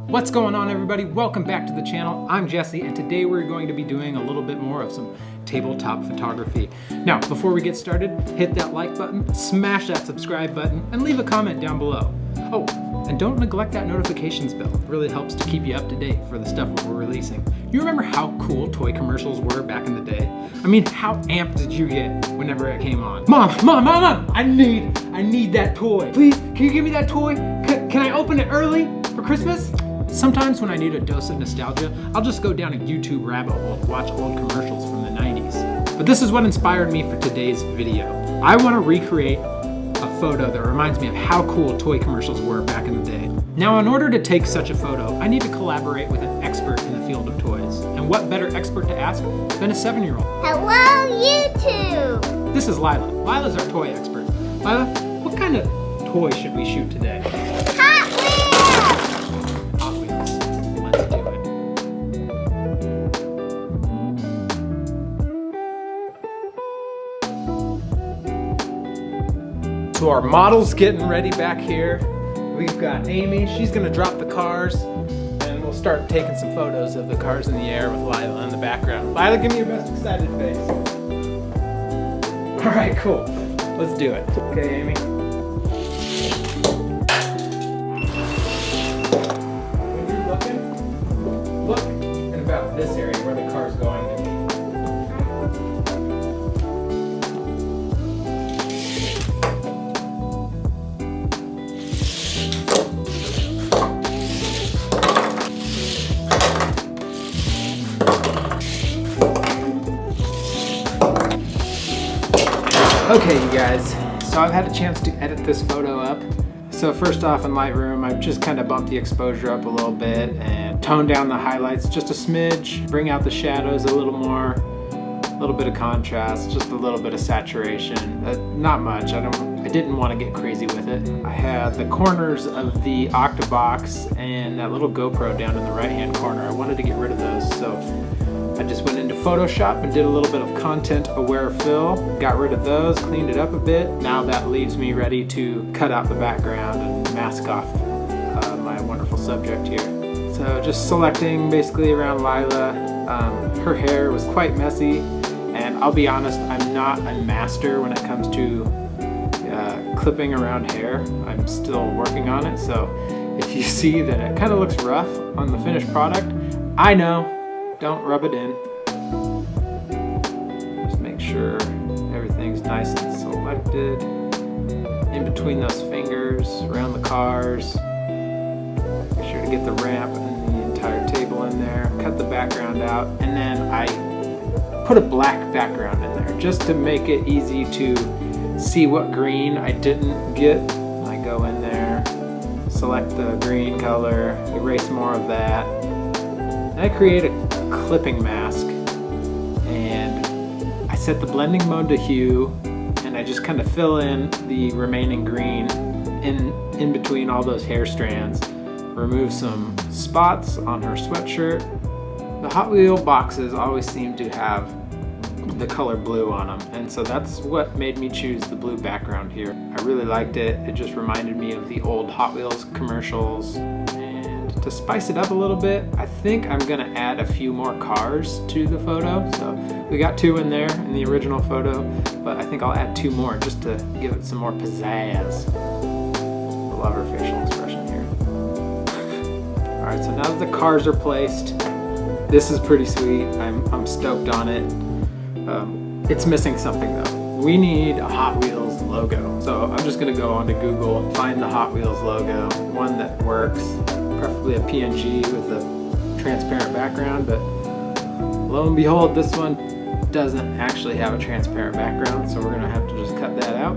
What's going on, everybody? Welcome back to the channel. I'm Jesse, and today we're going to be doing a little bit more of some tabletop photography. Now, before we get started, hit that like button, smash that subscribe button, and leave a comment down below. Oh, and don't neglect that notifications bell. It really helps to keep you up to date for the stuff that we're releasing. You remember how cool toy commercials were back in the day? I mean, how amped did you get whenever it came on? Mom, I need that toy. Please, can you give me that toy? Can I open it early for Christmas? Sometimes when I need a dose of nostalgia, I'll just go down a YouTube rabbit hole to watch old commercials from the 90s. But this is what inspired me for today's video. I want to recreate a photo that reminds me of how cool toy commercials were back in the day. Now, in order to take such a photo, I need to collaborate with an expert in the field of toys. And what better expert to ask than a 7-year-old? Hello, YouTube! This is Lila. Lila's our toy expert. Lila, what kind of toy should we shoot today? Hot Wheels! Hot Wheels. Let's do it. So our model's getting ready back here. We've got Amy. She's gonna drop the cars, and we'll start taking some photos of the cars in the air with Lila in the background. Lila, give me your best excited face. All right, cool. Let's do it. Okay, Amy. When you're looking, look in about this area where the car's going to be. Okay, you guys, so I've had a chance to edit this photo up. So first off, in Lightroom, I've just kind of bumped the exposure up a little bit and toned down the highlights just a smidge, bring out the shadows a little more, a little bit of contrast, just a little bit of saturation. Not much. I didn't want to get crazy with it. I had the corners of the Octabox and that little GoPro down in the right-hand corner. I wanted to get rid of those, so I just went into Photoshop and did a little bit of content-aware fill, got rid of those, cleaned it up a bit. Now that leaves me ready to cut out the background and mask off my wonderful subject here. So just selecting basically around Lila. Her hair was quite messy, and I'll be honest, I'm not a master when it comes to clipping around hair. I'm still working on it, so if you see that it kind of looks rough on the finished product, I know. Don't rub it in. Just make sure everything's nice and selected. In between those fingers, around the cars. Make sure to get the ramp and the entire table in there. Cut the background out, and then I put a black background in there just to make it easy to see what green I didn't get. I go in there, select the green color, erase more of that. And I create a clipping mask, and I set the blending mode to hue, and I just kind of fill in the remaining green in between all those hair strands. Remove some spots on her sweatshirt. The Hot Wheel boxes always seem to have the color blue on them, and so that's what made me choose the blue background here. I really liked it. It just reminded me of the old Hot Wheels commercials. To spice it up a little bit, I think I'm gonna add a few more cars to the photo. So we got 2 in there in the original photo, but I think I'll add 2 more just to give it some more pizzazz. I love her facial expression here. All right, so now that the cars are placed, this is pretty sweet. I'm stoked on it. It's missing something though. We need a Hot Wheels logo. So I'm just gonna go onto Google and find the Hot Wheels logo, one that works. Preferably a PNG with a transparent background, but lo and behold, this one doesn't actually have a transparent background, so we're gonna have to just cut that out,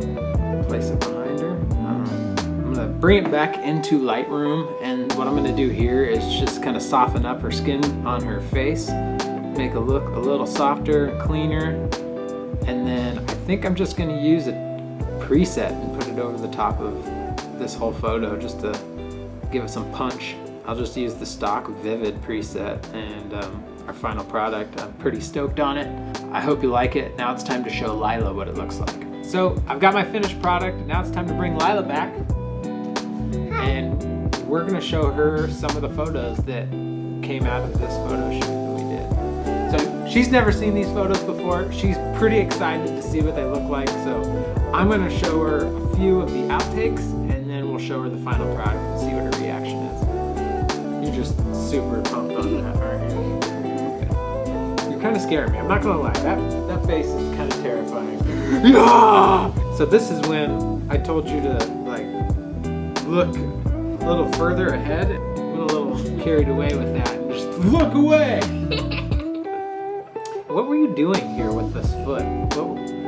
place it behind her. I'm gonna bring it back into Lightroom, and what I'm gonna do here is just kind of soften up her skin on her face, make it look a little softer, cleaner, and then I think I'm just gonna use a preset and put it over the top of this whole photo just to give it some punch. I'll just use the stock Vivid preset, and our final product, I'm pretty stoked on it. I hope you like it. Now it's time to show Lila what it looks like. So I've got my finished product. Now it's time to bring Lila back. And we're gonna show her some of the photos that came out of this photo shoot that we did. So she's never seen these photos before. She's pretty excited to see what they look like. So I'm gonna show her a few of the outtakes, and then we'll show her the final product and see what her reaction is. You're just super pumped on that, aren't you? Okay. You're kind of scaring me. I'm not gonna lie. That face is kind of terrifying. Yeah! So this is when I told you to like look a little further ahead. I'm a little carried away with that. And just look away. What were you doing here with this foot?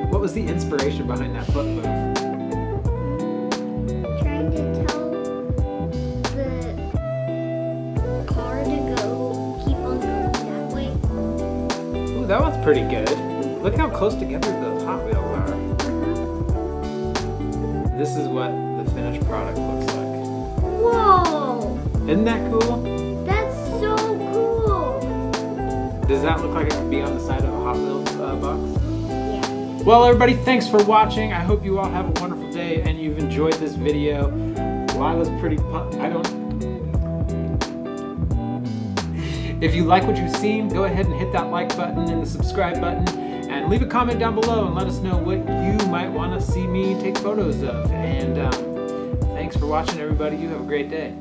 What was the inspiration behind that foot move? Trying to tell the car to go, keep on going that way. Ooh, that one's pretty good. Look how close together those Hot Wheels are. This is what the finished product looks like. Whoa! Isn't that cool? That's so cool! Does that look like it could be on the side of a Hot Wheels box? Yeah. Well, everybody, thanks for watching. I hope you all have a wonderful day and you've enjoyed this video. Lila's pretty pumped. If you like what you've seen, go ahead and hit that like button and the subscribe button, and leave a comment down below and let us know what you might want to see me take photos of. And thanks for watching, everybody. You have a great day.